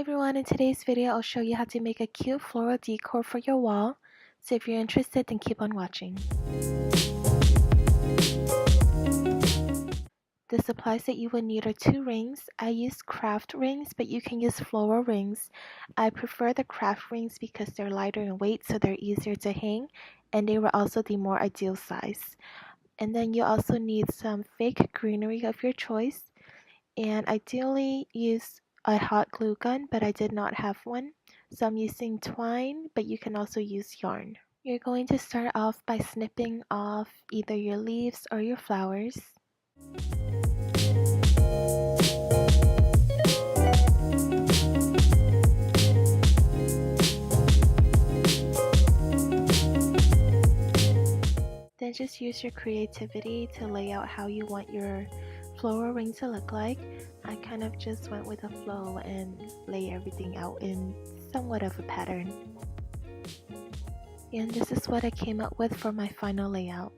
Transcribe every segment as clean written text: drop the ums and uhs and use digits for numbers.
everyone, in today's video I'll show you how to make a cute floral decor for your wall. So if you're interested, then keep on watching. The supplies that you will need are 2 rings. I use craft rings, but you can use floral rings. I prefer the craft rings because they're lighter in weight, so they're easier to hang, and they were also the more ideal size. And then you also need some fake greenery of your choice, and ideally use a hot glue gun, but I did not have one. So I'm using twine, but you can also use yarn. You're going to start off by snipping off either your leaves or your flowers. Then just use your creativity to lay out how you want your floral ring to look like. I kind of just went with the flow and lay everything out in somewhat of a pattern. And this is what I came up with for my final layout.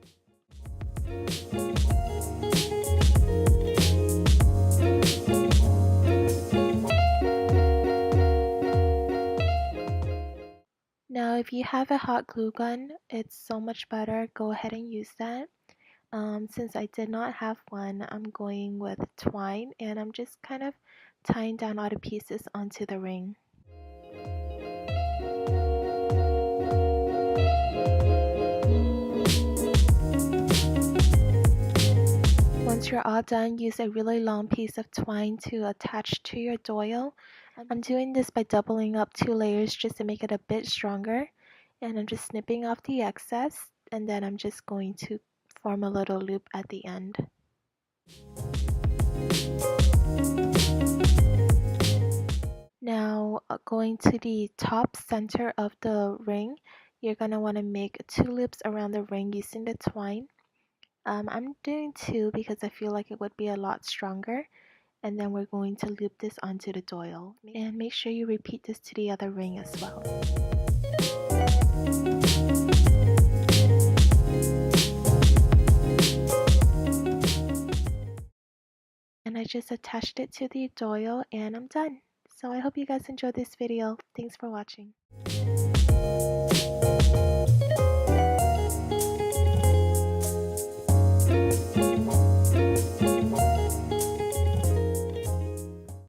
Now if you have a hot glue gun, it's so much better. Go ahead and use that. Since I did not have one, I'm going with twine, and I'm just kind of tying down all the pieces onto the ring. Once you're all done, use a really long piece of twine to attach to your doyle. I'm doing this by doubling up 2 layers just to make it a bit stronger, and I'm just snipping off the excess, and then I'm just going to form a little loop at the end. Now going to the top center of the ring, you're going to want to make 2 loops around the ring using the twine. I'm doing 2 because I feel like it would be a lot stronger, and then we're going to loop this onto the doyle. And make sure you repeat this to the other ring as well. And I just attached it to the doyle and I'm done. So I hope you guys enjoyed this video. Thanks for watching.